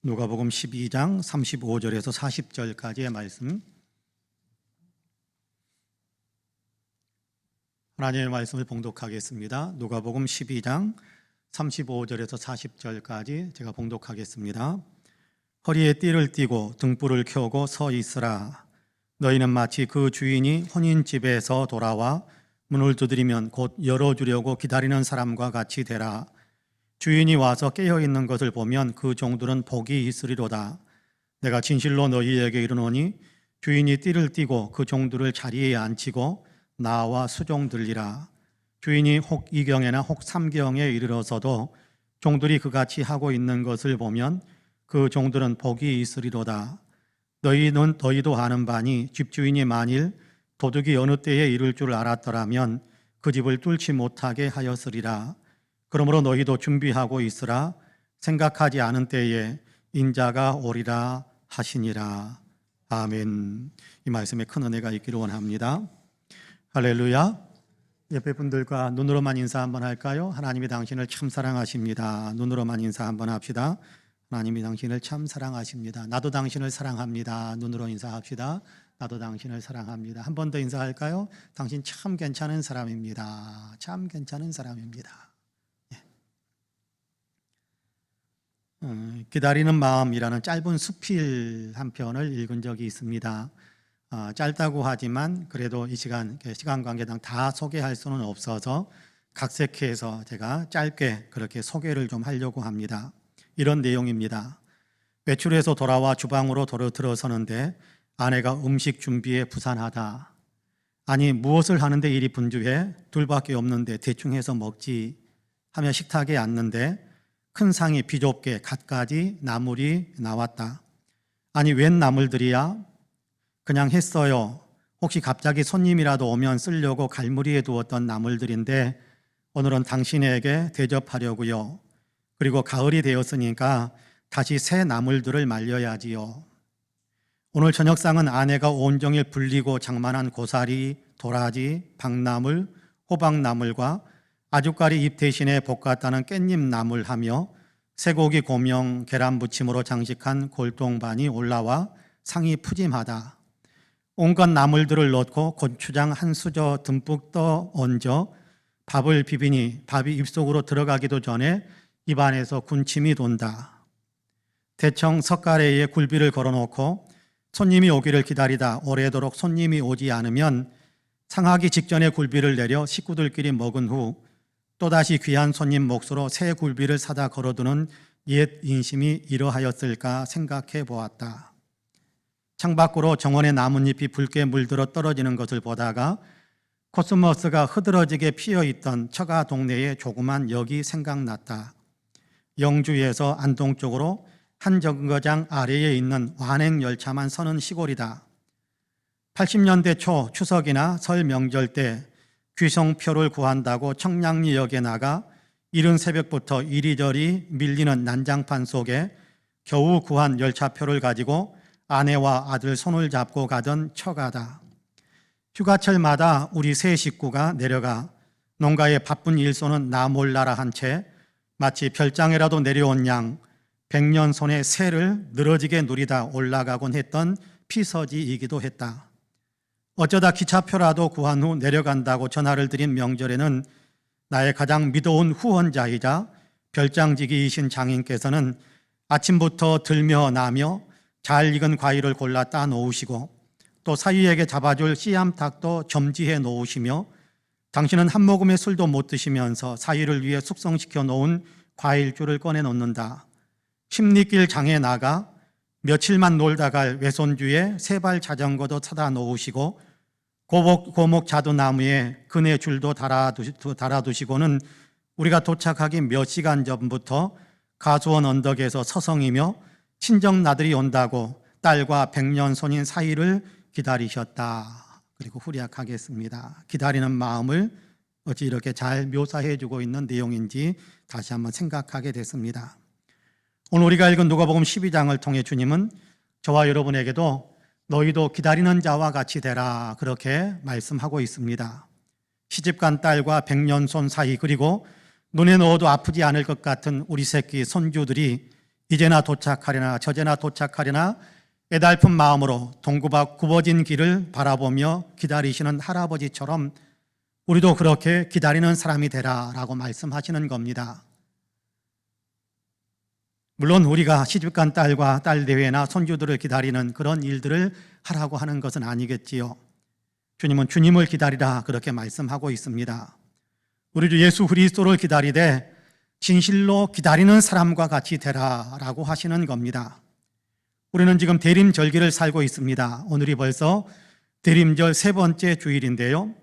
누가복음 12장 35절에서 40절까지의 말씀, 하나님의 말씀을 봉독하겠습니다. 누가복음 12장 35절에서 40절까지 제가 봉독하겠습니다. 허리에 띠를 띠고 등불을 켜고 서 있으라. 너희는 마치 그 주인이 혼인집에서 돌아와 문을 두드리면 곧 열어주려고 기다리는 사람과 같이 되라. 주인이 와서 깨어있는 것을 보면 그 종들은 복이 있으리로다. 내가 진실로 너희에게 이르노니 주인이 띠를 띠고 그 종들을 자리에 앉히고 나와 수종들리라. 주인이 혹 이경에나 혹 삼경에 이르러서도 종들이 그같이 하고 있는 것을 보면 그 종들은 복이 있으리로다. 너희도 아는 바니 집주인이 만일 도둑이 어느 때에 이를 줄 알았더라면 그 집을 뚫지 못하게 하였으리라. 그러므로 너희도 준비하고 있으라. 생각하지 않은 때에 인자가 오리라 하시니라. 아멘. 이 말씀에 큰 은혜가 있기를 원합니다. 할렐루야. 옆에 분들과 눈으로만 인사 한번 할까요? 하나님이 당신을 참 사랑하십니다. 눈으로만 인사 한번 합시다. 하나님이 당신을 참 사랑하십니다. 나도 당신을 사랑합니다. 눈으로 인사합시다. 나도 당신을 사랑합니다. 한 번 더 인사할까요? 당신 참 괜찮은 사람입니다. 참 괜찮은 사람입니다. 기다리는 마음이라는 짧은 수필 한 편을 읽은 적이 있습니다. 짧다고 하지만 그래도 이 시간 관계상 다 소개할 수는 없어서 각색해서 제가 짧게 그렇게 소개를 좀 하려고 합니다. 이런 내용입니다. 외출해서 돌아와 주방으로 들어서는데 아내가 음식 준비에 부산하다. 아니 무엇을 하는데 이리 분주해? 둘밖에 없는데 대충 해서 먹지 하며 식탁에 앉는데 큰 상이 비좁게 갖가지 나물이 나왔다. 아니 웬 나물들이야? 그냥 했어요. 혹시 갑자기 손님이라도 오면 쓰려고 갈무리에 두었던 나물들인데 오늘은 당신에게 대접하려고요. 그리고 가을이 되었으니까 다시 새 나물들을 말려야지요. 오늘 저녁상은 아내가 온종일 불리고 장만한 고사리, 도라지, 박나물, 호박나물과 아주까리 잎 대신에 볶았다는 깻잎 나물하며 쇠고기 고명, 계란 부침으로 장식한 골동반이 올라와 상이 푸짐하다. 온갖 나물들을 넣고 고추장 한 수저 듬뿍 떠 얹어 밥을 비비니 밥이 입속으로 들어가기도 전에 입안에서 군침이 돈다. 대청 석가래에 굴비를 걸어놓고 손님이 오기를 기다리다 오래도록 손님이 오지 않으면 상하기 직전에 굴비를 내려 식구들끼리 먹은 후 또다시 귀한 손님 몫으로 새 굴비를 사다 걸어두는 옛 인심이 이러하였을까 생각해 보았다. 창밖으로 정원의 나뭇잎이 붉게 물들어 떨어지는 것을 보다가 코스모스가 흐드러지게 피어있던 처가 동네의 조그만 역이 생각났다. 영주에서 안동 쪽으로 한 정거장 아래에 있는 완행열차만 서는 시골이다. 80년대 초 추석이나 설 명절 때 귀성표를 구한다고 청량리역에 나가 이른 새벽부터 이리저리 밀리는 난장판 속에 겨우 구한 열차표를 가지고 아내와 아들 손을 잡고 가던 처가다. 휴가철마다 우리 세 식구가 내려가 농가의 바쁜 일손은 나 몰라라 한 채 마치 별장에라도 내려온 양 백년손의 새를 늘어지게 누리다 올라가곤 했던 피서지이기도 했다. 어쩌다 기차표라도 구한 후 내려간다고 전화를 드린 명절에는 나의 가장 믿어온 후원자이자 별장지기이신 장인께서는 아침부터 들며 나며 잘 익은 과일을 골라 따 놓으시고 또 사위에게 잡아줄 씨암탉도 점지해 놓으시며 당신은 한 모금의 술도 못 드시면서 사위를 위해 숙성시켜 놓은 과일주를 꺼내 놓는다. 십리길 장에 나가 며칠만 놀다 갈 외손주에 세발 자전거도 사다 놓으시고 고목 자두나무에 그네 줄도 달아두시고는 우리가 도착하기 몇 시간 전부터 가수원 언덕에서 서성이며 친정 나들이 온다고 딸과 백년손인 사이를 기다리셨다. 그리고 후략하겠습니다. 기다리는 마음을 어찌 이렇게 잘 묘사해주고 있는 내용인지 다시 한번 생각하게 됐습니다. 오늘 우리가 읽은 누가복음 12장을 통해 주님은 저와 여러분에게도 너희도 기다리는 자와 같이 되라 그렇게 말씀하고 있습니다. 시집간 딸과 백년손 사이 그리고 눈에 넣어도 아프지 않을 것 같은 우리 새끼 손주들이 이제나 도착하려나 저제나 도착하려나 애달픈 마음으로 동구박 굽어진 길을 바라보며 기다리시는 할아버지처럼 우리도 그렇게 기다리는 사람이 되라라고 말씀하시는 겁니다. 물론 우리가 시집간 딸과 딸 대회나 손주들을 기다리는 그런 일들을 하라고 하는 것은 아니겠지요. 주님은 주님을 기다리라 그렇게 말씀하고 있습니다. 우리 주 예수 그리스도를 기다리되 진실로 기다리는 사람과 같이 되라라고 하시는 겁니다. 우리는 지금 대림절기를 살고 있습니다. 오늘이 벌써 대림절 세 번째 주일인데요.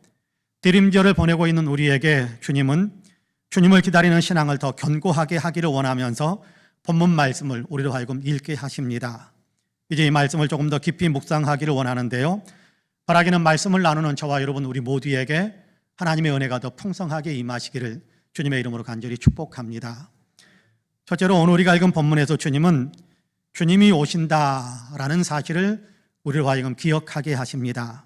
대림절을 보내고 있는 우리에게 주님은 주님을 기다리는 신앙을 더 견고하게 하기를 원하면서 본문 말씀을 우리로 하여금 읽게 하십니다. 이제 이 말씀을 조금 더 깊이 묵상하기를 원하는데요. 바라기는 말씀을 나누는 저와 여러분 우리 모두에게 하나님의 은혜가 더 풍성하게 임하시기를 주님의 이름으로 간절히 축복합니다. 첫째로 오늘 우리가 읽은 본문에서 주님은 주님이 오신다라는 사실을 우리로 하여금 기억하게 하십니다.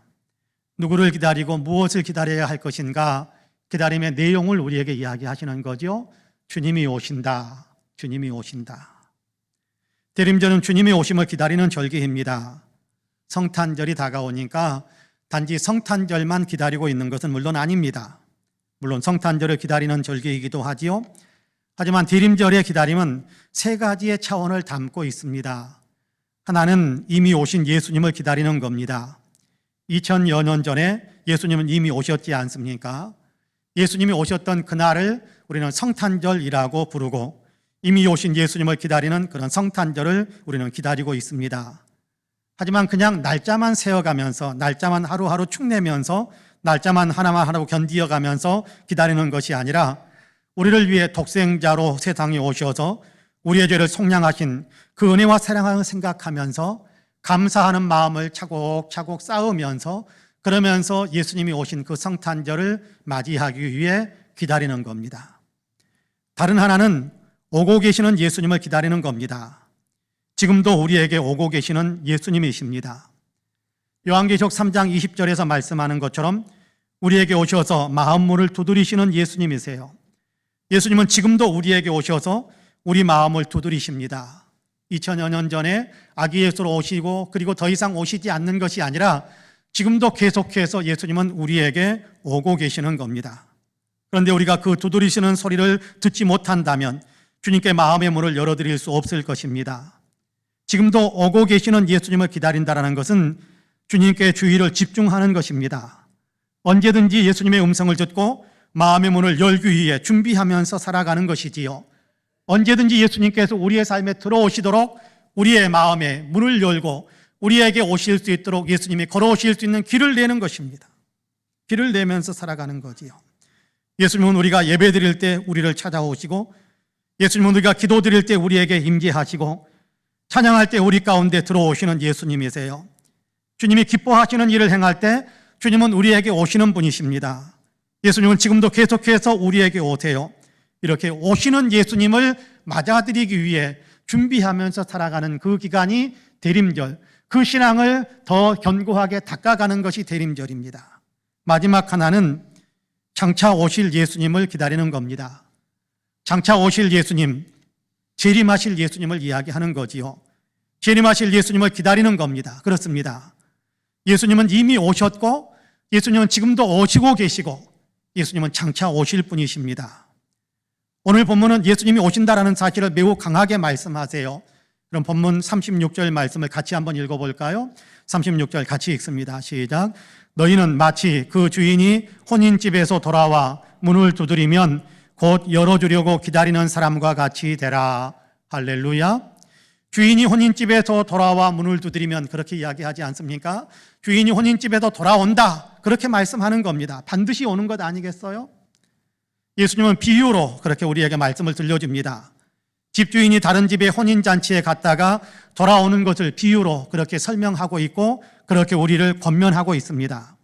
누구를 기다리고 무엇을 기다려야 할 것인가, 기다림의 내용을 우리에게 이야기하시는 거죠. 주님이 오신다. 주님이 오신다. 대림절은 주님의 오심을 기다리는 절기입니다. 성탄절이 다가오니까 단지 성탄절만 기다리고 있는 것은 물론 아닙니다. 물론 성탄절을 기다리는 절기이기도 하지요. 하지만 대림절의 기다림은 세 가지의 차원을 담고 있습니다. 하나는 이미 오신 예수님을 기다리는 겁니다. 2000여 년 전에 예수님은 이미 오셨지 않습니까? 예수님이 오셨던 그날을 우리는 성탄절이라고 부르고 이미 오신 예수님을 기다리는 그런 성탄절을 우리는 기다리고 있습니다. 하지만 그냥 날짜만 세어가면서 날짜만 하루하루 축내면서 날짜만 하나하나 견디어가면서 기다리는 것이 아니라 우리를 위해 독생자로 세상에 오셔서 우리의 죄를 속량하신 그 은혜와 사랑을 생각하면서 감사하는 마음을 차곡차곡 쌓으면서 그러면서 예수님이 오신 그 성탄절을 맞이하기 위해 기다리는 겁니다. 다른 하나는 오고 계시는 예수님을 기다리는 겁니다. 지금도 우리에게 오고 계시는 예수님이십니다. 요한계시록 3장 20절에서 말씀하는 것처럼 우리에게 오셔서 마음문을 두드리시는 예수님이세요. 예수님은 지금도 우리에게 오셔서 우리 마음을 두드리십니다. 2000여 년 전에 아기 예수로 오시고 그리고 더 이상 오시지 않는 것이 아니라 지금도 계속해서 예수님은 우리에게 오고 계시는 겁니다. 그런데 우리가 그 두드리시는 소리를 듣지 못한다면 주님께 마음의 문을 열어드릴 수 없을 것입니다. 지금도 오고 계시는 예수님을 기다린다는 것은 주님께 주의를 집중하는 것입니다. 언제든지 예수님의 음성을 듣고 마음의 문을 열기 위해 준비하면서 살아가는 것이지요. 언제든지 예수님께서 우리의 삶에 들어오시도록 우리의 마음에 문을 열고 우리에게 오실 수 있도록 예수님이 걸어오실 수 있는 길을 내는 것입니다. 길을 내면서 살아가는 거지요. 예수님은 우리가 예배 드릴 때 우리를 찾아오시고 예수님은 우리가 기도 드릴 때 우리에게 임재하시고 찬양할 때 우리 가운데 들어오시는 예수님이세요. 주님이 기뻐하시는 일을 행할 때 주님은 우리에게 오시는 분이십니다. 예수님은 지금도 계속해서 우리에게 오세요. 이렇게 오시는 예수님을 맞아들이기 위해 준비하면서 살아가는 그 기간이 대림절, 그 신앙을 더 견고하게 닦아가는 것이 대림절입니다. 마지막 하나는 장차 오실 예수님을 기다리는 겁니다. 장차 오실 예수님, 재림하실 예수님을 이야기하는 거지요. 재림하실 예수님을 기다리는 겁니다. 그렇습니다. 예수님은 이미 오셨고 예수님은 지금도 오시고 계시고 예수님은 장차 오실 분이십니다. 오늘 본문은 예수님이 오신다라는 사실을 매우 강하게 말씀하세요. 그럼 본문 36절 말씀을 같이 한번 읽어볼까요? 36절 같이 읽습니다. 시작. 너희는 마치 그 주인이 혼인집에서 돌아와 문을 두드리면 곧 열어주려고 기다리는 사람과 같이 되라. 할렐루야. 주인이 혼인집에서 돌아와 문을 두드리면 그렇게 이야기하지 않습니까? 주인이 혼인집에서 돌아온다. 그렇게 말씀하는 겁니다. 반드시 오는 것 아니겠어요? 예수님은 비유로 그렇게 우리에게 말씀을 들려줍니다. 집주인이 다른 집의 혼인잔치에 갔다가 돌아오는 것을 비유로 그렇게 설명하고 있고 그렇게 우리를 권면하고 있습니다.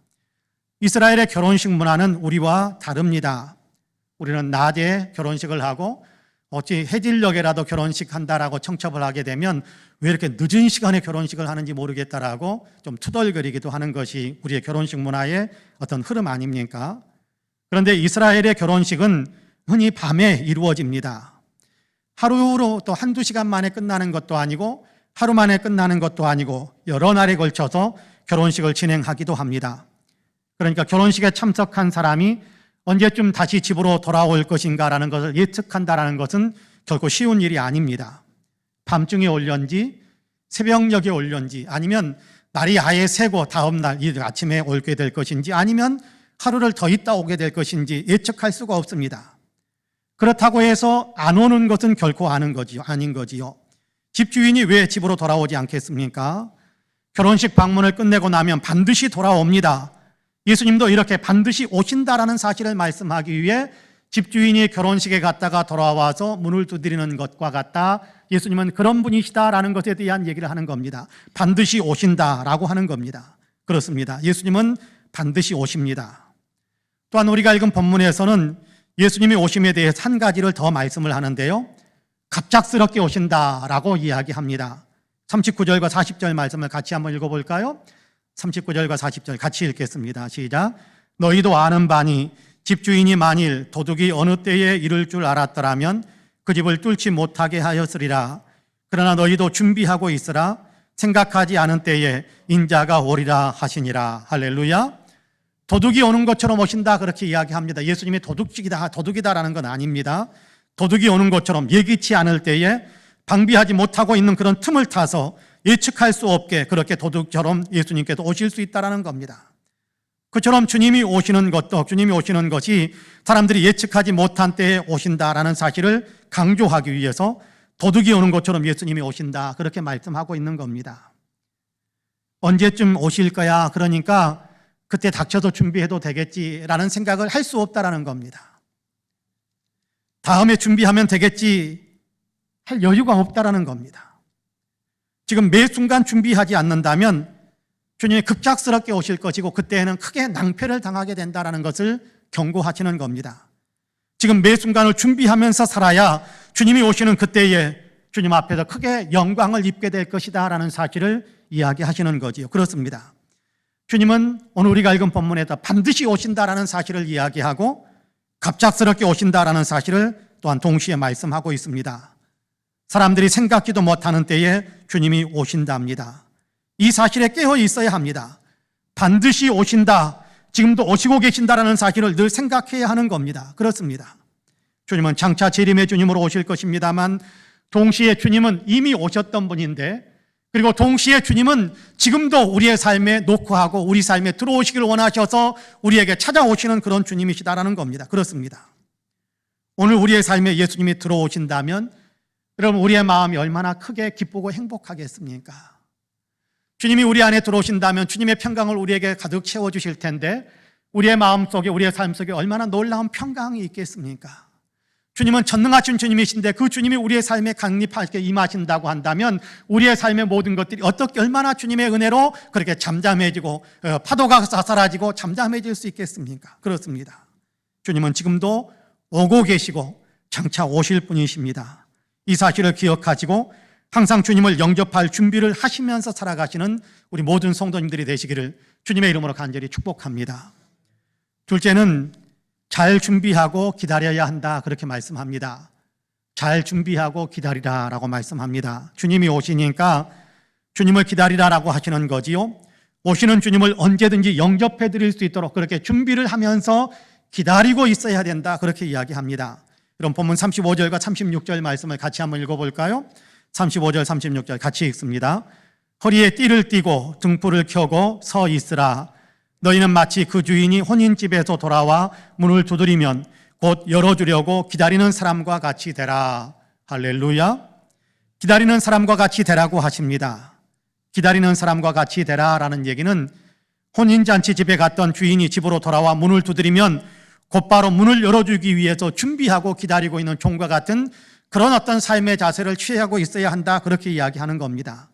이스라엘의 결혼식 문화는 우리와 다릅니다. 우리는 낮에 결혼식을 하고 어찌 해질녘에라도 결혼식 한다라고 청첩을 하게 되면 왜 이렇게 늦은 시간에 결혼식을 하는지 모르겠다라고 좀 투덜거리기도 하는 것이 우리의 결혼식 문화의 어떤 흐름 아닙니까? 그런데 이스라엘의 결혼식은 흔히 밤에 이루어집니다. 하루로 또 한두 시간 만에 끝나는 것도 아니고 하루 만에 끝나는 것도 아니고 여러 날에 걸쳐서 결혼식을 진행하기도 합니다. 그러니까 결혼식에 참석한 사람이 언제쯤 다시 집으로 돌아올 것인가라는 것을 예측한다는 것은 결코 쉬운 일이 아닙니다. 밤중에 올련지 새벽녘에 올련지 아니면 날이 아예 새고 다음 날 아침에 오게 될 것인지 아니면 하루를 더 있다 오게 될 것인지 예측할 수가 없습니다. 그렇다고 해서 안 오는 것은 결코 아닌 거지요. 집주인이 왜 집으로 돌아오지 않겠습니까? 결혼식 방문을 끝내고 나면 반드시 돌아옵니다. 예수님도 이렇게 반드시 오신다라는 사실을 말씀하기 위해 집주인이 결혼식에 갔다가 돌아와서 문을 두드리는 것과 같다. 예수님은 그런 분이시다라는 것에 대한 얘기를 하는 겁니다. 반드시 오신다라고 하는 겁니다. 그렇습니다. 예수님은 반드시 오십니다. 또한 우리가 읽은 본문에서는 예수님이 오심에 대해서 한 가지를 더 말씀을 하는데요. 갑작스럽게 오신다라고 이야기합니다. 39절과 40절 말씀을 같이 한번 읽어볼까요? 39절과 40절 같이 읽겠습니다. 시작. 너희도 아는 바니 집주인이 만일 도둑이 어느 때에 이를 줄 알았더라면 그 집을 뚫지 못하게 하였으리라. 그러나 너희도 준비하고 있으라. 생각하지 않은 때에 인자가 오리라 하시니라. 할렐루야. 도둑이 오는 것처럼 오신다 그렇게 이야기합니다. 예수님이 도둑이다라는 건 아닙니다. 도둑이 오는 것처럼 예기치 않을 때에 방비하지 못하고 있는 그런 틈을 타서 예측할 수 없게 그렇게 도둑처럼 예수님께서 오실 수 있다는 겁니다. 그처럼 주님이 오시는 것이 사람들이 예측하지 못한 때에 오신다라는 사실을 강조하기 위해서 도둑이 오는 것처럼 예수님이 오신다 그렇게 말씀하고 있는 겁니다. 언제쯤 오실 거야? 그러니까 그때 닥쳐서 준비해도 되겠지라는 생각을 할 수 없다라는 겁니다. 다음에 준비하면 되겠지 할 여유가 없다라는 겁니다. 지금 매 순간 준비하지 않는다면 주님이 급작스럽게 오실 것이고 그때에는 크게 낭패를 당하게 된다는 것을 경고하시는 겁니다. 지금 매 순간을 준비하면서 살아야 주님이 오시는 그때에 주님 앞에서 크게 영광을 입게 될 것이다 라는 사실을 이야기하시는 거지요. 그렇습니다. 주님은 오늘 우리가 읽은 본문에서 반드시 오신다라는 사실을 이야기하고 갑작스럽게 오신다라는 사실을 또한 동시에 말씀하고 있습니다. 사람들이 생각지도 못하는 때에 주님이 오신답니다. 이 사실에 깨어 있어야 합니다. 반드시 오신다, 지금도 오시고 계신다라는 사실을 늘 생각해야 하는 겁니다. 그렇습니다. 주님은 장차 재림의 주님으로 오실 것입니다만 동시에 주님은 이미 오셨던 분인데 그리고 동시에 주님은 지금도 우리의 삶에 녹화하고 우리 삶에 들어오시길 원하셔서 우리에게 찾아오시는 그런 주님이시다라는 겁니다. 그렇습니다. 오늘 우리의 삶에 예수님이 들어오신다면 여러분 우리의 마음이 얼마나 크게 기쁘고 행복하겠습니까? 주님이 우리 안에 들어오신다면 주님의 평강을 우리에게 가득 채워주실 텐데 우리의 마음 속에 우리의 삶 속에 얼마나 놀라운 평강이 있겠습니까? 주님은 전능하신 주님이신데 그 주님이 우리의 삶에 강림하게 임하신다고 한다면 우리의 삶의 모든 것들이 어떻게 얼마나 주님의 은혜로 그렇게 잠잠해지고 파도가 사라지고 잠잠해질 수 있겠습니까? 그렇습니다. 주님은 지금도 오고 계시고 장차 오실 분이십니다. 이 사실을 기억하시고 항상 주님을 영접할 준비를 하시면서 살아가시는 우리 모든 성도님들이 되시기를 주님의 이름으로 간절히 축복합니다. 둘째는 잘 준비하고 기다려야 한다 그렇게 말씀합니다. 잘 준비하고 기다리라라고 말씀합니다. 주님이 오시니까 주님을 기다리라라고 하시는 거지요. 오시는 주님을 언제든지 영접해 드릴 수 있도록 그렇게 준비를 하면서 기다리고 있어야 된다 그렇게 이야기합니다. 그럼 본문 35절과 36절 말씀을 같이 한번 읽어볼까요? 35절 36절 같이 읽습니다. 허리에 띠를 띠고 등불을 켜고 서 있으라. 너희는 마치 그 주인이 혼인집에서 돌아와 문을 두드리면 곧 열어주려고 기다리는 사람과 같이 되라. 할렐루야. 기다리는 사람과 같이 되라고 하십니다. 기다리는 사람과 같이 되라라는 얘기는 혼인잔치 집에 갔던 주인이 집으로 돌아와 문을 두드리면 곧바로 문을 열어주기 위해서 준비하고 기다리고 있는 종과 같은 그런 어떤 삶의 자세를 취하고 있어야 한다 그렇게 이야기하는 겁니다.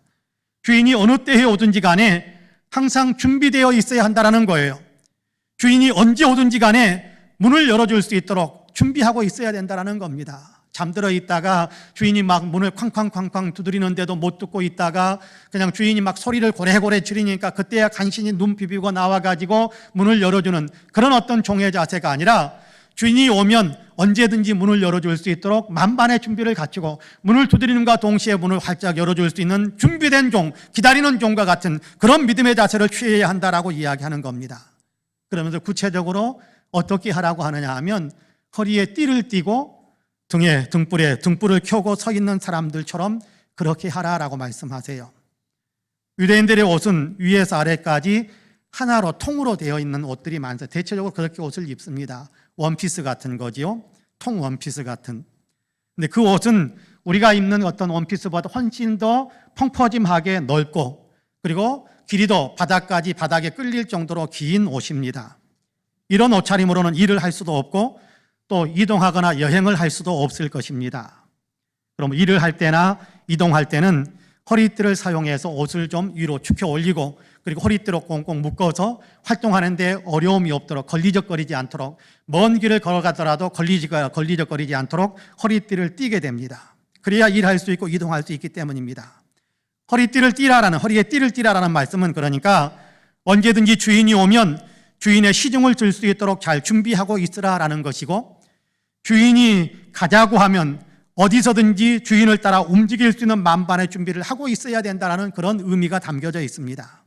주인이 어느 때에 오든지 간에 항상 준비되어 있어야 한다는 거예요. 주인이 언제 오든지 간에 문을 열어줄 수 있도록 준비하고 있어야 된다는 겁니다. 잠들어 있다가 주인이 막 문을 쾅쾅쾅쾅 두드리는데도 못 듣고 있다가 그냥 주인이 막 소리를 고래고래 지르니까 그때야 간신히 눈 비비고 나와가지고 문을 열어주는 그런 어떤 종의 자세가 아니라 주인이 오면 언제든지 문을 열어줄 수 있도록 만반의 준비를 갖추고 문을 두드리는과 동시에 문을 활짝 열어줄 수 있는 준비된 종, 기다리는 종과 같은 그런 믿음의 자세를 취해야 한다라고 이야기하는 겁니다. 그러면서 구체적으로 어떻게 하라고 하느냐 하면 허리에 띠를 띠고 등에 등불에 등불을 켜고 서 있는 사람들처럼 그렇게 하라라고 말씀하세요. 유대인들의 옷은 위에서 아래까지 하나로 통으로 되어 있는 옷들이 많아요. 대체적으로 그렇게 옷을 입습니다. 원피스 같은 거지요. 통 원피스 같은. 근데 그 옷은 우리가 입는 어떤 원피스보다 훨씬 더 펑퍼짐하게 넓고 그리고 길이도 바닥에 끌릴 정도로 긴 옷입니다. 이런 옷차림으로는 일을 할 수도 없고 또 이동하거나 여행을 할 수도 없을 것입니다. 그럼 일을 할 때나 이동할 때는 허리띠를 사용해서 옷을 좀 위로 축혀 올리고 그리고 허리띠로 꽁꽁 묶어서 활동하는 데 어려움이 없도록 걸리적거리지 않도록 먼 길을 걸어가더라도 걸리적거리지 않도록 허리띠를 띠게 됩니다. 그래야 일할 수 있고 이동할 수 있기 때문입니다. 허리에 띠를 띠라라는 말씀은 그러니까 언제든지 주인이 오면 주인의 시중을 줄 수 있도록 잘 준비하고 있으라라는 것이고 주인이 가자고 하면 어디서든지 주인을 따라 움직일 수 있는 만반의 준비를 하고 있어야 된다는 그런 의미가 담겨져 있습니다.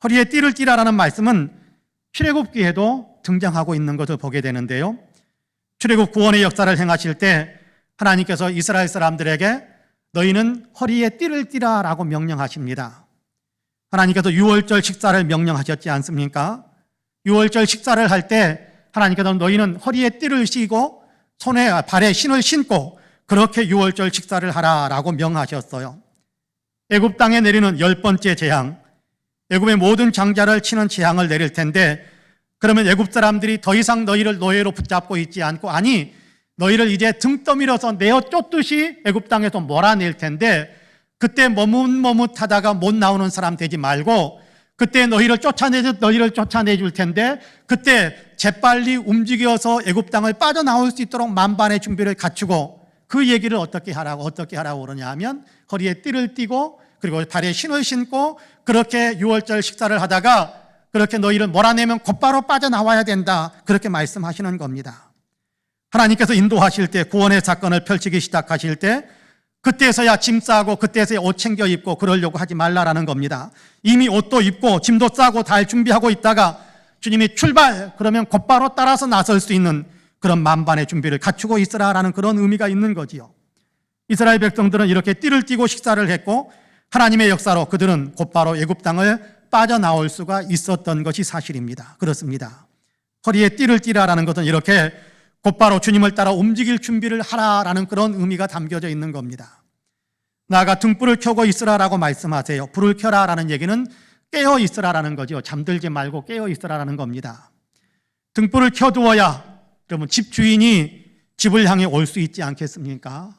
허리에 띠를 띠라라는 말씀은 출애굽기에도 등장하고 있는 것을 보게 되는데요. 출애굽 구원의 역사를 행하실 때 하나님께서 이스라엘 사람들에게 너희는 허리에 띠를 띠라라고 명령하십니다. 하나님께서 유월절 식사를 명령하셨지 않습니까? 유월절 식사를 할 때 하나님께서 너희는 허리에 띠를 씌고 발에 신을 신고 그렇게 유월절 식사를 하라라고 명하셨어요. 애굽 땅에 내리는 10번째 재앙, 애굽의 모든 장자를 치는 재앙을 내릴 텐데 그러면 애굽 사람들이 더 이상 너희를 노예로 붙잡고 있지 않고 아니 너희를 이제 등 떠밀어서 내어 쫓듯이 애굽 땅에서 몰아낼 텐데 그때 머뭇머뭇하다가 못 나오는 사람 되지 말고 그때 너희를 쫓아내 줄 텐데 그때 재빨리 움직여서 애굽 땅을 빠져나올 수 있도록 만반의 준비를 갖추고 그 얘기를 어떻게 하라고 그러냐 하면 허리에 띠를 띠고 그리고 발에 신을 신고 그렇게 유월절 식사를 하다가 그렇게 너희를 몰아내면 곧바로 빠져나와야 된다 그렇게 말씀하시는 겁니다. 하나님께서 인도하실 때 구원의 사건을 펼치기 시작하실 때 그때서야 짐 싸고 그때서야 옷 챙겨 입고 그러려고 하지 말라라는 겁니다. 이미 옷도 입고 짐도 싸고 다 준비하고 있다가 주님이 출발 그러면 곧바로 따라서 나설 수 있는 그런 만반의 준비를 갖추고 있으라라는 그런 의미가 있는 거지요. 이스라엘 백성들은 이렇게 띠를 띠고 식사를 했고 하나님의 역사로 그들은 곧바로 애굽 땅을 빠져나올 수가 있었던 것이 사실입니다. 그렇습니다. 허리에 띠를 띠라라는 것은 이렇게 곧바로 주님을 따라 움직일 준비를 하라라는 그런 의미가 담겨져 있는 겁니다. 나아가 등불을 켜고 있으라라고 말씀하세요. 불을 켜라라는 얘기는 깨어 있으라라는 거죠. 잠들지 말고 깨어 있으라라는 겁니다. 등불을 켜두어야 그러면 집 주인이 집을 향해 올 수 있지 않겠습니까?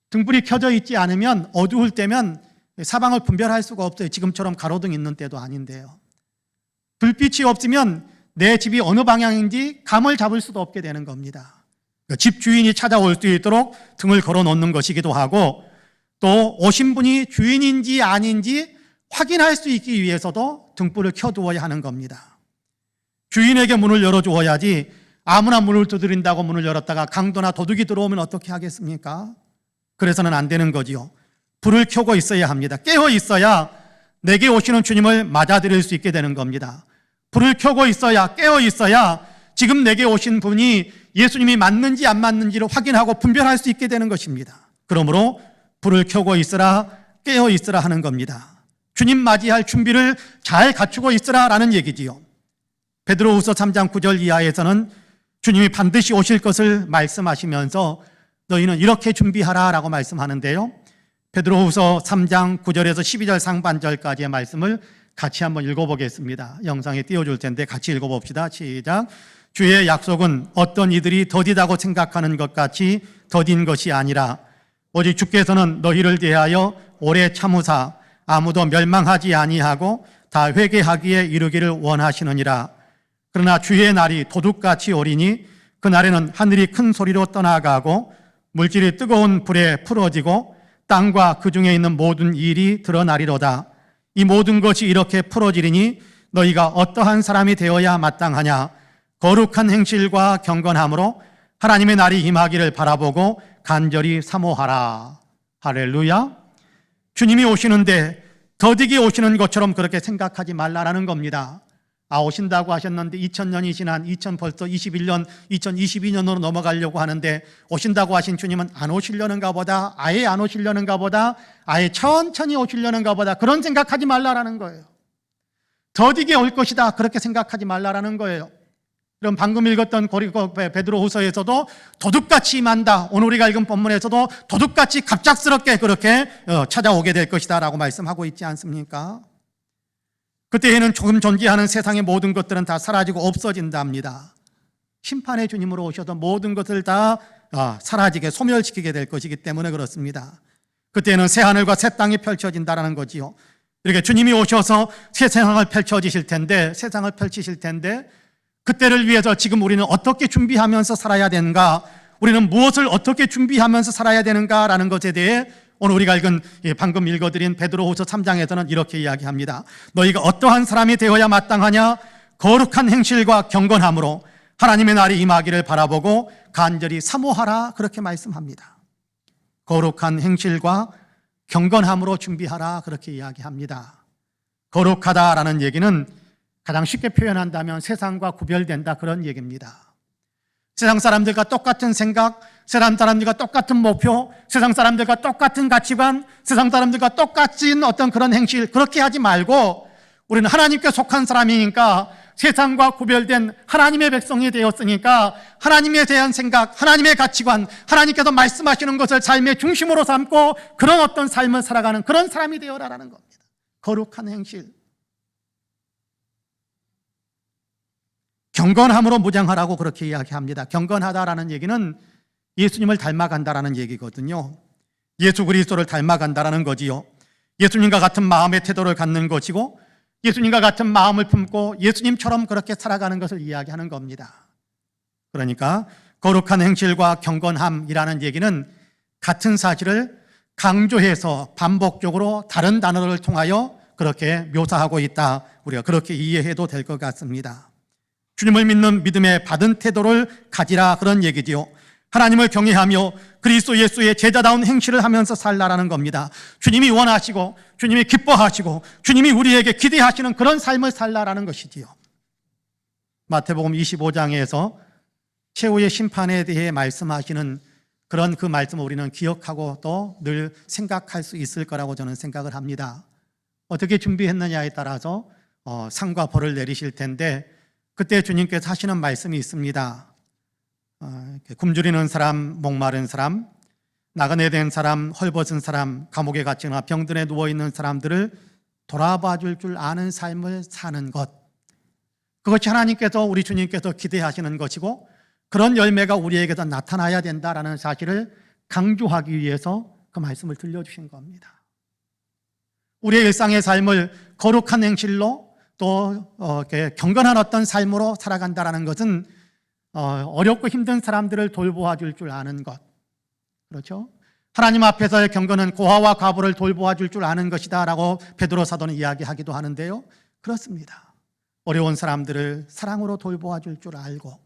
등불이 켜져 있지 않으면 어두울 때면 사방을 분별할 수가 없어요. 지금처럼 가로등 있는 때도 아닌데요. 불빛이 없으면 내 집이 어느 방향인지 감을 잡을 수도 없게 되는 겁니다. 집 주인이 찾아올 수 있도록 등을 걸어 놓는 것이기도 하고 또 오신 분이 주인인지 아닌지 확인할 수 있기 위해서도 등불을 켜두어야 하는 겁니다. 주인에게 문을 열어주어야지 아무나 문을 두드린다고 문을 열었다가 강도나 도둑이 들어오면 어떻게 하겠습니까? 그래서는 안 되는 거지요. 불을 켜고 있어야 합니다. 깨어 있어야 내게 오시는 주님을 맞아들일 수 있게 되는 겁니다. 불을 켜고 있어야 깨어 있어야 지금 내게 오신 분이 예수님이 맞는지 안 맞는지를 확인하고 분별할 수 있게 되는 것입니다. 그러므로 불을 켜고 있으라 깨어 있으라 하는 겁니다. 주님 맞이할 준비를 잘 갖추고 있으라라는 얘기지요. 베드로후서 3장 9절 이하에서는 주님이 반드시 오실 것을 말씀하시면서 너희는 이렇게 준비하라라고 말씀하는데요. 베드로후서 3장 9절에서 12절 상반절까지의 말씀을 같이 한번 읽어보겠습니다. 영상에 띄워줄 텐데 같이 읽어봅시다. 시작. 주의 약속은 어떤 이들이 더디다고 생각하는 것 같이 더딘 것이 아니라 오직 주께서는 너희를 대하여 오래 참으사 아무도 멸망하지 아니하고 다 회개하기에 이르기를 원하시느니라. 그러나 주의 날이 도둑같이 오리니 그날에는 하늘이 큰 소리로 떠나가고 물질이 뜨거운 불에 풀어지고 땅과 그 중에 있는 모든 일이 드러나리로다. 이 모든 것이 이렇게 풀어지리니 너희가 어떠한 사람이 되어야 마땅하냐? 거룩한 행실과 경건함으로 하나님의 날이 임하기를 바라보고 간절히 사모하라. 할렐루야. 주님이 오시는데 더디게 오시는 것처럼 그렇게 생각하지 말라라는 겁니다. 오신다고 하셨는데 2000년이 지난 벌써 21년, 2022년으로 넘어가려고 하는데 오신다고 하신 주님은 안 오시려는가 보다, 아예 안 오시려는가 보다, 아예 천천히 오시려는가 보다, 그런 생각하지 말라라는 거예요. 더디게 올 것이다, 그렇게 생각하지 말라라는 거예요. 그럼 방금 읽었던 베드로후서에서도 도둑같이 임한다, 오늘 우리가 읽은 본문에서도 도둑같이 갑작스럽게 그렇게 찾아오게 될 것이다 라고 말씀하고 있지 않습니까? 그때에는 조금 존재하는 세상의 모든 것들은 다 사라지고 없어진답니다. 심판의 주님으로 오셔서 모든 것을 다 사라지게 소멸시키게 될 것이기 때문에 그렇습니다. 그때는 새 하늘과 새 땅이 펼쳐진다는 거지요. 이렇게 주님이 오셔서 새 세상을 펼치실 텐데 그때를 위해서 지금 우리는 어떻게 준비하면서 살아야 되는가, 우리는 무엇을 어떻게 준비하면서 살아야 되는가라는 것에 대해 오늘 우리가 읽은 방금 읽어드린 베드로후서 3장에서는 이렇게 이야기합니다. 너희가 어떠한 사람이 되어야 마땅하냐? 거룩한 행실과 경건함으로 하나님의 날이 임하기를 바라보고 간절히 사모하라, 그렇게 말씀합니다. 거룩한 행실과 경건함으로 준비하라, 그렇게 이야기합니다. 거룩하다라는 얘기는 가장 쉽게 표현한다면 세상과 구별된다, 그런 얘기입니다. 세상 사람들과 똑같은 생각, 세상 사람들과 똑같은 목표, 세상 사람들과 똑같은 가치관, 세상 사람들과 똑같은 어떤 그런 행실, 그렇게 하지 말고 우리는 하나님께 속한 사람이니까, 세상과 구별된 하나님의 백성이 되었으니까 하나님에 대한 생각, 하나님의 가치관, 하나님께서 말씀하시는 것을 삶의 중심으로 삼고 그런 어떤 삶을 살아가는 그런 사람이 되어라라는 겁니다. 거룩한 행실, 경건함으로 무장하라고 그렇게 이야기합니다. 경건하다라는 얘기는 예수님을 닮아간다라는 얘기거든요. 예수 그리스도를 닮아간다라는 거지요. 예수님과 같은 마음의 태도를 갖는 것이고 예수님과 같은 마음을 품고 예수님처럼 그렇게 살아가는 것을 이야기하는 겁니다. 그러니까 거룩한 행실과 경건함이라는 얘기는 같은 사실을 강조해서 반복적으로 다른 단어를 통하여 그렇게 묘사하고 있다, 우리가 그렇게 이해해도 될 것 같습니다. 주님을 믿는 믿음의 받은 태도를 가지라, 그런 얘기지요. 하나님을 경외하며 그리스도 예수의 제자다운 행실을 하면서 살라라는 겁니다. 주님이 원하시고 주님이 기뻐하시고 주님이 우리에게 기대하시는 그런 삶을 살라라는 것이지요. 마태복음 25장에서 최후의 심판에 대해 말씀하시는 그런 그 말씀을 우리는 기억하고 또 늘 생각할 수 있을 거라고 저는 생각을 합니다. 어떻게 준비했느냐에 따라서 상과 벌을 내리실 텐데, 그때 주님께서 하시는 말씀이 있습니다. 굶주리는 사람, 목마른 사람, 나그네 된 사람, 헐벗은 사람, 감옥에 갇히거나 병들에 누워있는 사람들을 돌아봐 줄 아는 삶을 사는 것, 그것이 하나님께서, 우리 주님께서 기대하시는 것이고 그런 열매가 우리에게서 나타나야 된다라는 사실을 강조하기 위해서 그 말씀을 들려주신 겁니다. 우리의 일상의 삶을 거룩한 행실로 또 경건한 어떤 삶으로 살아간다는 것은 어렵고 힘든 사람들을 돌보아 줄 아는 것, 그렇죠? 하나님 앞에서의 경건은 고아와 과부를 돌보아 줄 아는 것이다 라고 베드로 사도는 이야기하기도 하는데요, 그렇습니다. 어려운 사람들을 사랑으로 돌보아 줄 알고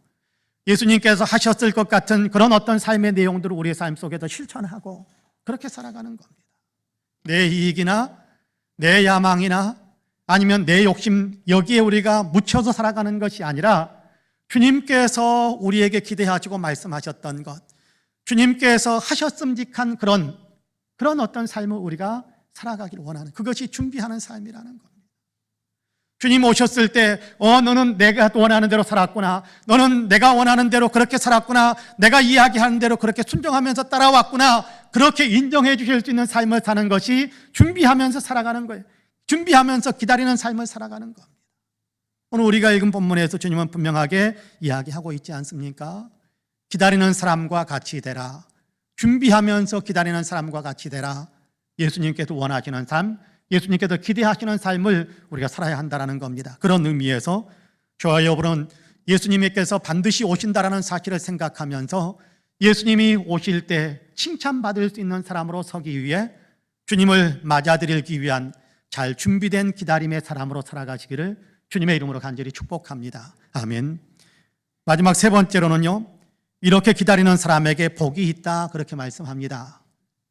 예수님께서 하셨을 것 같은 그런 어떤 삶의 내용들을 우리의 삶 속에서 실천하고 그렇게 살아가는 겁니다. 내 이익이나 내 야망이나 아니면 내 욕심, 여기에 우리가 묻혀서 살아가는 것이 아니라 주님께서 우리에게 기대하시고 말씀하셨던 것, 주님께서 하셨음직한 그런 어떤 삶을 우리가 살아가기를 원하는, 그것이 준비하는 삶이라는 겁니다. 주님 오셨을 때 너는 내가 원하는 대로 살았구나, 너는 내가 원하는 대로 그렇게 살았구나, 내가 이야기하는 대로 그렇게 순종하면서 따라왔구나, 그렇게 인정해 주실 수 있는 삶을 사는 것이 준비하면서 살아가는 거예요. 준비하면서 기다리는 삶을 살아가는 겁니다. 오늘 우리가 읽은 본문에서 주님은 분명하게 이야기하고 있지 않습니까? 기다리는 사람과 같이 되라. 준비하면서 기다리는 사람과 같이 되라. 예수님께서 원하시는 삶, 예수님께서 기대하시는 삶을 우리가 살아야 한다는 겁니다. 그런 의미에서 저와 여러분은 예수님께서 반드시 오신다라는 사실을 생각하면서 예수님이 오실 때 칭찬받을 수 있는 사람으로 서기 위해 주님을 맞아들이기 위한 잘 준비된 기다림의 사람으로 살아가시기를 주님의 이름으로 간절히 축복합니다. 아멘. 마지막 세 번째로는요, 이렇게 기다리는 사람에게 복이 있다, 그렇게 말씀합니다.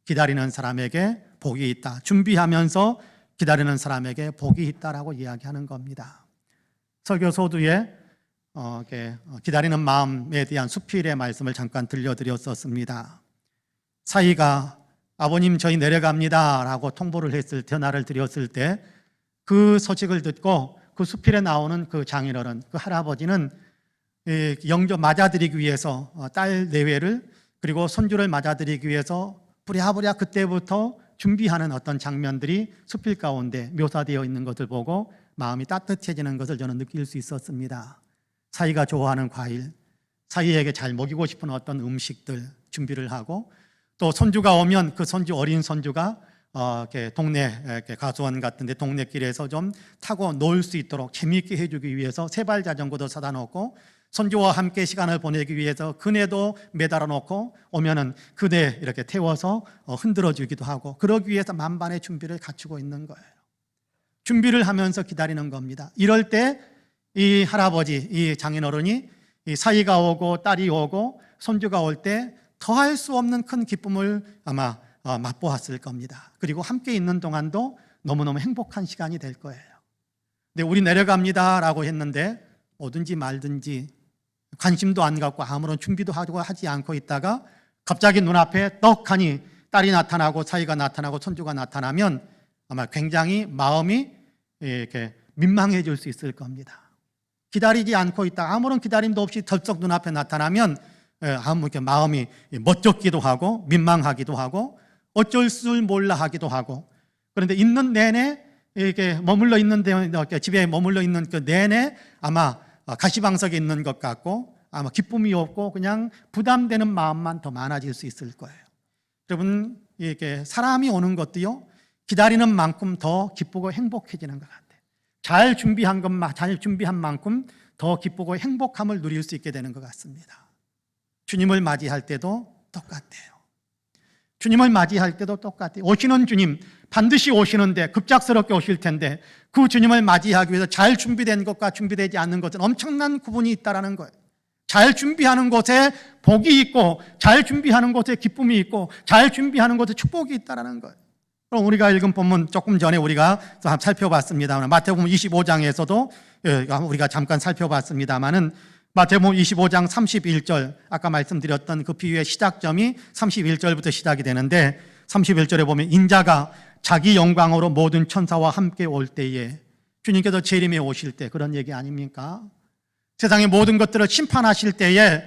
기다리는 사람에게 복이 있다. 준비하면서 기다리는 사람에게 복이 있다라고 이야기하는 겁니다. 설교 소두에 기다리는 마음에 대한 수필의 말씀을 잠깐 들려드렸었습니다. 사이가 아버님 저희 내려갑니다 라고 통보를 했을 때, 전화를 드렸을 때 그 소식을 듣고 그 수필에 나오는 그 장인어른, 그 할아버지는 영접 맞아드리기 위해서 딸 내외를 그리고 손주를 맞아드리기 위해서 부랴부랴 그때부터 준비하는 어떤 장면들이 수필 가운데 묘사되어 있는 것을 보고 마음이 따뜻해지는 것을 저는 느낄 수 있었습니다. 사이가 좋아하는 과일, 사이에게 잘 먹이고 싶은 어떤 음식들 준비를 하고, 또 손주가 오면 그 손주, 어린 손주가 이렇게 동네 가수원 같은데 동네 길에서 좀 타고 놀 수 있도록 재미있게 해주기 위해서 세발 자전거도 사다 놓고, 손주와 함께 시간을 보내기 위해서 그네도 매달아 놓고 오면은 그네 이렇게 태워서 흔들어 주기도 하고, 그러기 위해서 만반의 준비를 갖추고 있는 거예요. 준비를 하면서 기다리는 겁니다. 이럴 때 이 할아버지, 이 장인어른이 이 사이가 오고 딸이 오고 손주가 올 때 더할 수 없는 큰 기쁨을 아마 맛보았을 겁니다. 그리고 함께 있는 동안도 너무너무 행복한 시간이 될 거예요. 근데 우리 내려갑니다 라고 했는데 오든지 말든지 관심도 안 갖고 아무런 준비도 하지 않고 있다가 갑자기 눈앞에 떡하니 딸이 나타나고 사이가 나타나고 손주가 나타나면 아마 굉장히 마음이 이렇게 민망해질 수 있을 겁니다. 기다리지 않고 있다, 아무런 기다림도 없이 덜썩 눈앞에 나타나면 이렇게 마음이 멋쩍기도 하고 민망하기도 하고 어쩔 줄 몰라 하기도 하고, 그런데 있는 내내 이렇게 머물러 있는데 집에 머물러 있는 그 내내 아마 가시방석에 있는 것 같고 아마 기쁨이 없고 그냥 부담되는 마음만 더 많아질 수 있을 거예요. 여러분, 이렇게 사람이 오는 것도요, 기다리는 만큼 더 기쁘고 행복해지는 것 같아요. 잘 준비한 만큼 더 기쁘고 행복함을 누릴 수 있게 되는 것 같습니다. 주님을 맞이할 때도 똑같아요. 주님을 맞이할 때도 똑같아요. 오시는 주님 반드시 오시는데 급작스럽게 오실 텐데 그 주님을 맞이하기 위해서 잘 준비된 것과 준비되지 않는 것은 엄청난 구분이 있다는 거예요. 잘 준비하는 곳에 복이 있고 잘 준비하는 곳에 기쁨이 있고 잘 준비하는 곳에 축복이 있다는 거예요. 그럼 우리가 읽은 본문 조금 전에 우리가 살펴봤습니다. 마태복음 25장에서도 우리가 잠깐 살펴봤습니다만은 마태복음 25장 31절, 아까 말씀드렸던 그 비유의 시작점이 31절부터 시작이 되는데 31절에 보면 인자가 자기 영광으로 모든 천사와 함께 올 때에, 주님께서 재림에 오실 때 그런 얘기 아닙니까? 세상의 모든 것들을 심판하실 때에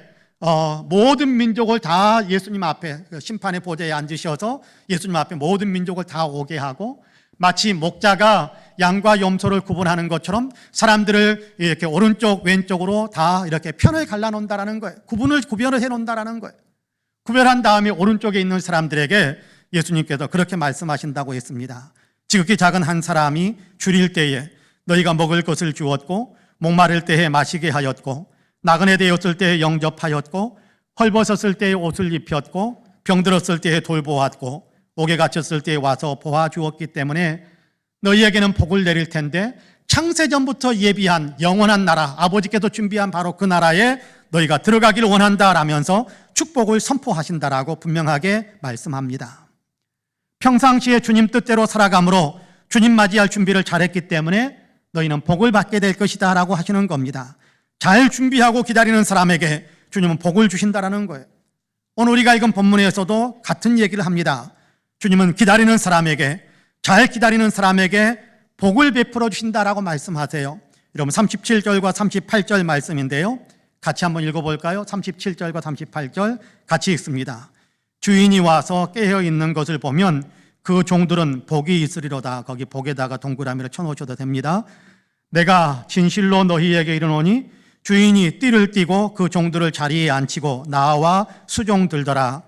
모든 민족을 다 예수님 앞에 심판의 보좌에 앉으셔서 예수님 앞에 모든 민족을 다 오게 하고, 마치 목자가 양과 염소를 구분하는 것처럼 사람들을 이렇게 오른쪽 왼쪽으로 다 이렇게 편을 갈라놓는다라는 거예요. 구별을 해놓는다라는 거예요. 구별한 다음에 오른쪽에 있는 사람들에게 예수님께서 그렇게 말씀하신다고 했습니다. 지극히 작은 한 사람이 줄일 때에 너희가 먹을 것을 주었고, 목마를 때에 마시게 하였고, 나그네 되었을 때에 영접하였고, 헐벗었을 때에 옷을 입혔고, 병들었을 때에 돌보았고, 옥에 갇혔을 때에 와서 보아주었기 때문에 너희에게는 복을 내릴 텐데 창세전부터 예비한 영원한 나라, 아버지께서 준비한 바로 그 나라에 너희가 들어가기를 원한다라면서 축복을 선포하신다라고 분명하게 말씀합니다. 평상시에 주님 뜻대로 살아감으로 주님 맞이할 준비를 잘했기 때문에 너희는 복을 받게 될 것이다 라고 하시는 겁니다. 잘 준비하고 기다리는 사람에게 주님은 복을 주신다라는 거예요. 오늘 우리가 읽은 본문에서도 같은 얘기를 합니다. 주님은 기다리는 사람에게, 잘 기다리는 사람에게 복을 베풀어 주신다라고 말씀하세요. 여러분 37절과 38절 말씀인데요, 같이 한번 읽어볼까요? 37절과 38절 같이 읽습니다. 주인이 와서 깨어있는 것을 보면 그 종들은 복이 있으리로다. 거기 복에다가 동그라미를 쳐놓으셔도 됩니다. 내가 진실로 너희에게 이르노니 주인이 띠를 띠고 그 종들을 자리에 앉히고 나와 수종들더라.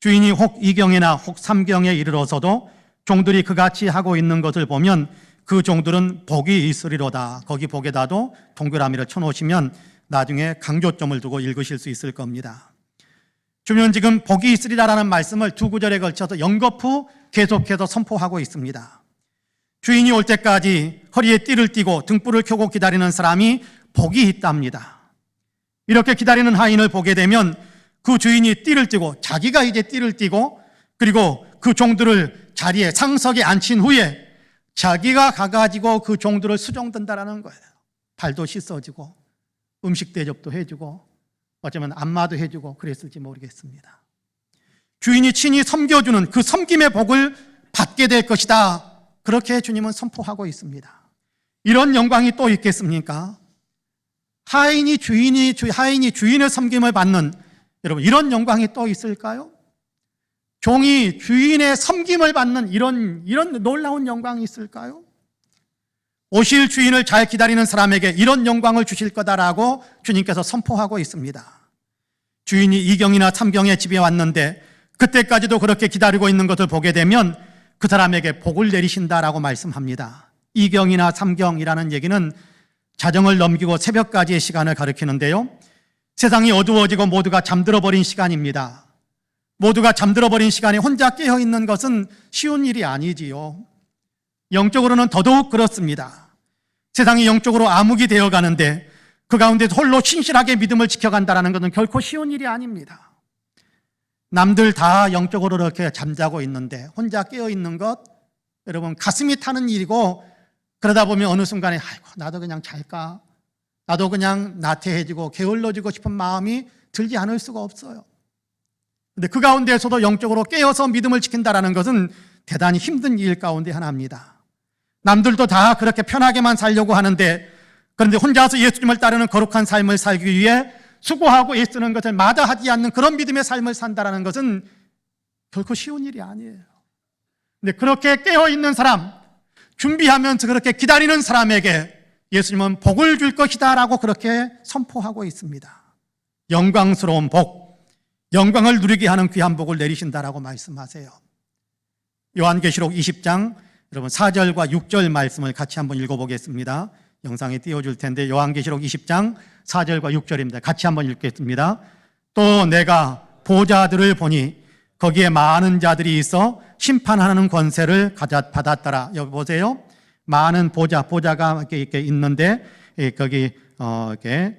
주인이 혹 2경이나 혹 3경에 이르러서도 종들이 그같이 하고 있는 것을 보면 그 종들은 복이 있으리로다. 거기 복에다도 동그라미를 쳐놓으시면 나중에 강조점을 두고 읽으실 수 있을 겁니다. 주님은 지금 복이 있으리라라는 말씀을 두 구절에 걸쳐서 연거푸 계속해서 선포하고 있습니다. 주인이 올 때까지 허리에 띠를 띠고 등불을 켜고 기다리는 사람이 복이 있답니다. 이렇게 기다리는 하인을 보게 되면 그 주인이 띠를 띠고, 자기가 이제 띠를 띠고, 그리고 그 종들을 자리에 상석에 앉힌 후에 자기가 가가지고 그 종들을 수종든다라는 거예요. 발도 씻어주고 음식 대접도 해주고 어쩌면 안마도 해주고 그랬을지 모르겠습니다. 주인이 친히 섬겨주는 그 섬김의 복을 받게 될 것이다, 그렇게 주님은 선포하고 있습니다. 이런 영광이 또 있겠습니까? 하인이 주인의 섬김을 받는, 여러분, 이런 영광이 또 있을까요? 종이 주인의 섬김을 받는 이런 놀라운 영광이 있을까요? 오실 주인을 잘 기다리는 사람에게 이런 영광을 주실 거다라고 주님께서 선포하고 있습니다. 주인이 2경이나 3경에 집에 왔는데 그때까지도 그렇게 기다리고 있는 것을 보게 되면 그 사람에게 복을 내리신다라고 말씀합니다. 2경이나 3경이라는 얘기는 자정을 넘기고 새벽까지의 시간을 가리키는데요, 세상이 어두워지고 모두가 잠들어 버린 시간입니다. 모두가 잠들어 버린 시간에 혼자 깨어 있는 것은 쉬운 일이 아니지요. 영적으로는 더더욱 그렇습니다. 세상이 영적으로 암흑이 되어 가는데 그 가운데 홀로 신실하게 믿음을 지켜간다는 것은 결코 쉬운 일이 아닙니다. 남들 다 영적으로 이렇게 잠자고 있는데 혼자 깨어 있는 것, 여러분, 가슴이 타는 일이고, 그러다 보면 어느 순간에 아이고 나도 그냥 잘까, 나도 그냥 나태해지고 게을러지고 싶은 마음이 들지 않을 수가 없어요. 근데 그 가운데에서도 영적으로 깨어서 믿음을 지킨다는 것은 대단히 힘든 일 가운데 하나입니다. 남들도 다 그렇게 편하게만 살려고 하는데, 그런데 혼자서 예수님을 따르는 거룩한 삶을 살기 위해 수고하고 애쓰는 것을 마다하지 않는 그런 믿음의 삶을 산다는 것은 결코 쉬운 일이 아니에요. 근데 그렇게 깨어있는 사람, 준비하면서 그렇게 기다리는 사람에게 예수님은 복을 줄 것이다 라고 그렇게 선포하고 있습니다. 영광스러운 복, 영광을 누리게 하는 귀한 복을 내리신다라고 말씀하세요. 요한계시록 20장 여러분 4절과 6절 말씀을 같이 한번 읽어보겠습니다. 영상에 띄워줄 텐데 요한계시록 20장 4절과 6절입니다. 같이 한번 읽겠습니다. 또 내가 보좌들을 보니 거기에 많은 자들이 있어 심판하는 권세를 받았더라. 여기 보세요. 많은 보좌가 이렇게 있는데 거기 이렇게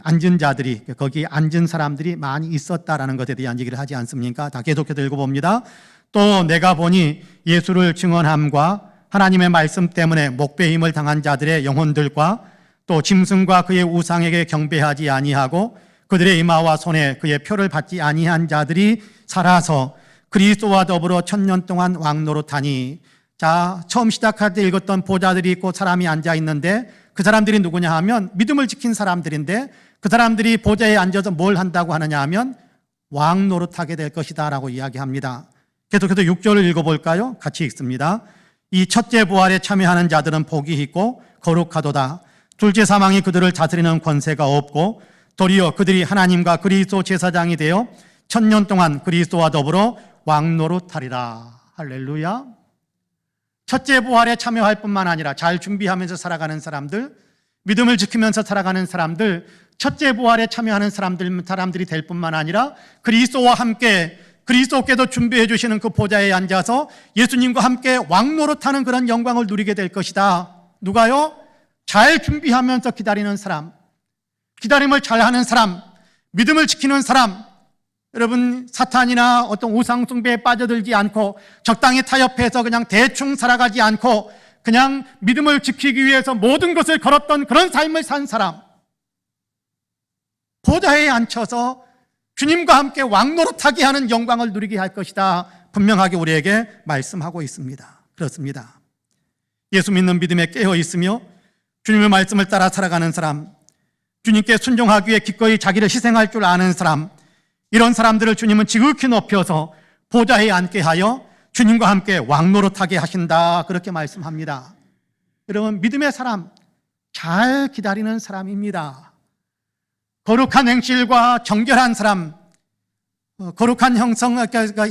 앉은 자들이, 거기 앉은 사람들이 많이 있었다라는 것에 대한 얘기를 하지 않습니까? 다 계속해서 읽어봅니다. 또 내가 보니 예수를 증언함과 하나님의 말씀 때문에 목배임을 당한 자들의 영혼들과 또 짐승과 그의 우상에게 경배하지 아니하고 그들의 이마와 손에 그의 표를 받지 아니한 자들이 살아서 그리스도와 더불어 1000년 동안 왕노릇하니. 자, 처음 시작할 때 읽었던 보좌들이 있고 사람이 앉아 있는데 그 사람들이 누구냐 하면 믿음을 지킨 사람들인데, 그 사람들이 보좌에 앉아서 뭘 한다고 하느냐 하면 왕노릇하게 될 것이다 라고 이야기합니다. 계속해서 6절을 읽어볼까요? 같이 읽습니다. 이 첫째 부활에 참여하는 자들은 복이 있고 거룩하도다. 둘째 사망이 그들을 다스리는 권세가 없고 도리어 그들이 하나님과 그리스도 제사장이 되어 1000년 동안 그리스도와 더불어 왕노릇하리라. 할렐루야. 첫째 부활에 참여할 뿐만 아니라 잘 준비하면서 살아가는 사람들, 믿음을 지키면서 살아가는 사람들, 첫째 부활에 참여하는 사람들이 될 뿐만 아니라 그리스도와 함께, 그리스도께서 준비해 주시는 그 보좌에 앉아서 예수님과 함께 왕노릇하는 그런 영광을 누리게 될 것이다. 누가요? 잘 준비하면서 기다리는 사람, 기다림을 잘하는 사람, 믿음을 지키는 사람. 여러분, 사탄이나 어떤 우상 숭배에 빠져들지 않고 적당히 타협해서 그냥 대충 살아가지 않고 그냥 믿음을 지키기 위해서 모든 것을 걸었던 그런 삶을 산 사람, 보좌에 앉혀서 주님과 함께 왕노릇하게 하는 영광을 누리게 할 것이다, 분명하게 우리에게 말씀하고 있습니다. 그렇습니다. 예수 믿는 믿음에 깨어 있으며 주님의 말씀을 따라 살아가는 사람, 주님께 순종하기 위해 기꺼이 자기를 희생할 줄 아는 사람, 이런 사람들을 주님은 지극히 높여서 보좌에 앉게 하여 주님과 함께 왕노릇하게 하신다, 그렇게 말씀합니다. 여러분, 믿음의 사람, 잘 기다리는 사람입니다. 거룩한 행실과 정결한 사람, 거룩한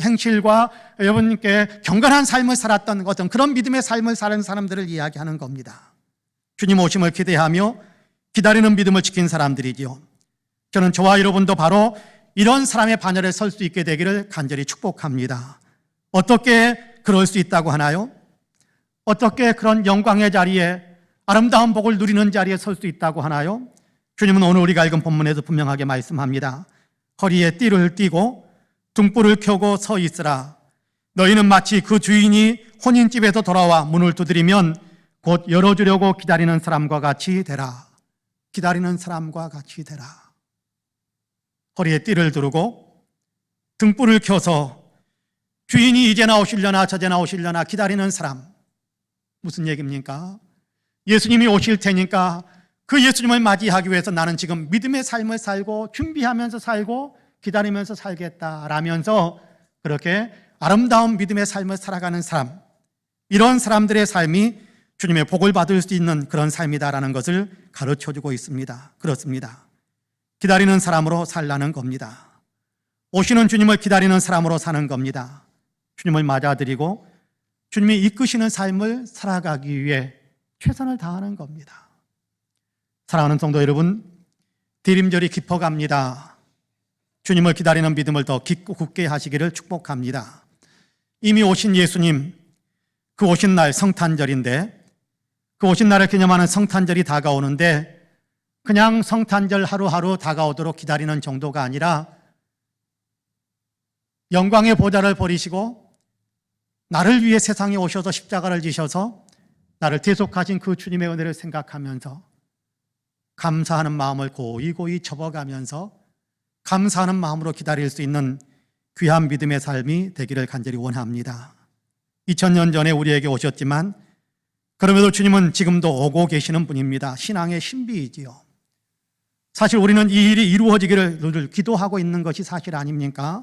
행실과 여러분께 경건한 삶을 살았던 어떤 그런 믿음의 삶을 사는 사람들을 이야기하는 겁니다. 주님 오심을 기대하며 기다리는 믿음을 지킨 사람들이지요. 저는 저와 여러분도 바로 이런 사람의 반열에 설 수 있게 되기를 간절히 축복합니다. 어떻게 그럴 수 있다고 하나요? 어떻게 그런 영광의 자리에, 아름다운 복을 누리는 자리에 설 수 있다고 하나요? 주님은 오늘 우리가 읽은 본문에서 분명하게 말씀합니다. 허리에 띠를 띠고 등불을 켜고 서 있으라. 너희는 마치 그 주인이 혼인집에서 돌아와 문을 두드리면 곧 열어주려고 기다리는 사람과 같이 되라. 기다리는 사람과 같이 되라. 허리에 띠를 두르고 등불을 켜서 주인이 이제 나오시려나 저제 나오시려나 기다리는 사람. 무슨 얘기입니까? 예수님이 오실 테니까 그 예수님을 맞이하기 위해서 나는 지금 믿음의 삶을 살고 준비하면서 살고 기다리면서 살겠다라면서 그렇게 아름다운 믿음의 삶을 살아가는 사람, 이런 사람들의 삶이 주님의 복을 받을 수 있는 그런 삶이다라는 것을 가르쳐주고 있습니다. 그렇습니다. 기다리는 사람으로 살라는 겁니다. 오시는 주님을 기다리는 사람으로 사는 겁니다. 주님을 맞아들이고 주님이 이끄시는 삶을 살아가기 위해 최선을 다하는 겁니다. 사랑하는 성도 여러분, 디림절이 깊어갑니다. 주님을 기다리는 믿음을 더 깊고 굳게 하시기를 축복합니다. 이미 오신 예수님, 그 오신 날 성탄절인데, 그 오신 날을 기념하는 성탄절이 다가오는데 그냥 성탄절 하루하루 다가오도록 기다리는 정도가 아니라 영광의 보좌를 버리시고 나를 위해 세상에 오셔서 십자가를 지셔서 나를 대속하신 그 주님의 은혜를 생각하면서 감사하는 마음을 고이고이 접어가면서 감사하는 마음으로 기다릴 수 있는 귀한 믿음의 삶이 되기를 간절히 원합니다. 2000년 전에 우리에게 오셨지만 그럼에도 주님은 지금도 오고 계시는 분입니다. 신앙의 신비이지요. 사실 우리는 이 일이 이루어지기를 늘 기도하고 있는 것이 사실 아닙니까?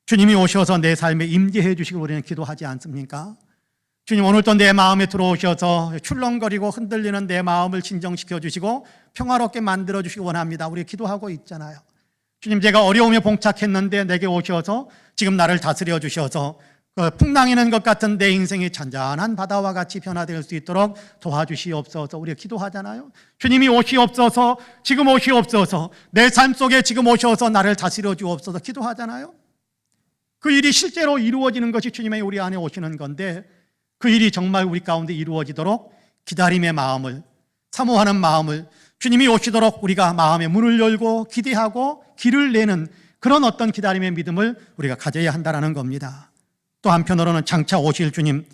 주님이 오셔서 내 삶에 임재해 주시길 우리는 기도하지 않습니까? 주님, 오늘도 내 마음에 들어오셔서 출렁거리고 흔들리는 내 마음을 진정시켜 주시고 평화롭게 만들어 주시기 원합니다. 우리 기도하고 있잖아요. 주님, 제가 어려움에 봉착했는데 내게 오셔서 지금 나를 다스려 주셔서 풍랑이는 것 같은 내 인생이 잔잔한 바다와 같이 변화될 수 있도록 도와주시옵소서. 우리가 기도하잖아요. 주님이 오시옵소서, 지금 오시옵소서, 내 삶 속에 지금 오셔서 나를 다스려 주옵소서 기도하잖아요. 그 일이 실제로 이루어지는 것이 주님의 우리 안에 오시는 건데 그 일이 정말 우리 가운데 이루어지도록 기다림의 마음을, 사모하는 마음을, 주님이 오시도록 우리가 마음의 문을 열고 기대하고 길을 내는 그런 어떤 기다림의 믿음을 우리가 가져야 한다는 겁니다. 또 한편으로는 장차 오실 주님,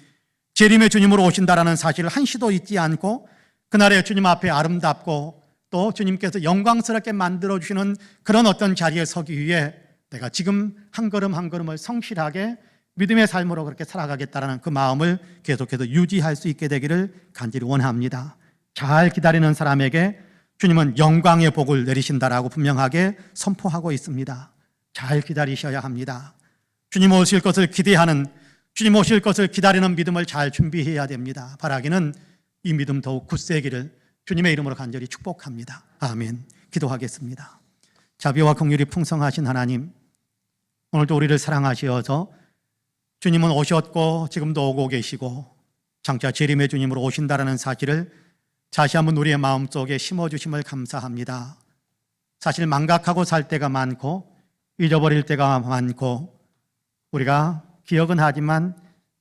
재림의 주님으로 오신다라는 사실을 한시도 잊지 않고 그날의 주님 앞에 아름답고 또 주님께서 영광스럽게 만들어주시는 그런 어떤 자리에 서기 위해 내가 지금 한 걸음 한 걸음을 성실하게 믿음의 삶으로 그렇게 살아가겠다는 그 마음을 계속해서 유지할 수 있게 되기를 간절히 원합니다. 잘 기다리는 사람에게 주님은 영광의 복을 내리신다라고 분명하게 선포하고 있습니다. 잘 기다리셔야 합니다. 주님 오실 것을 기대하는, 주님 오실 것을 기다리는 믿음을 잘 준비해야 됩니다. 바라기는 이 믿음 더욱 굳세기를 주님의 이름으로 간절히 축복합니다. 아멘. 기도하겠습니다. 자비와 긍휼이 풍성하신 하나님, 오늘도 우리를 사랑하시어서 주님은 오셨고 지금도 오고 계시고 장차 재림의 주님으로 오신다라는 사실을 다시 한번 우리의 마음속에 심어주심을 감사합니다. 사실 망각하고 살 때가 많고 잊어버릴 때가 많고 우리가 기억은 하지만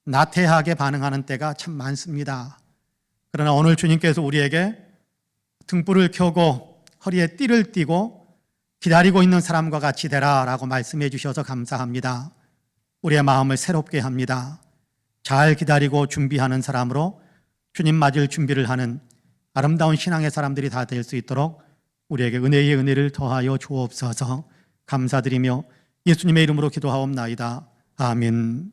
나태하게 반응하는 때가 참 많습니다. 그러나 오늘 주님께서 우리에게 등불을 켜고 허리에 띠를 띠고 기다리고 있는 사람과 같이 되라라고 말씀해 주셔서 감사합니다. 우리의 마음을 새롭게 합니다. 잘 기다리고 준비하는 사람으로 주님 맞을 준비를 하는 아름다운 신앙의 사람들이 다 될 수 있도록 우리에게 은혜의 은혜를 더하여 주옵소서. 감사드리며 예수님의 이름으로 기도하옵나이다. 아멘.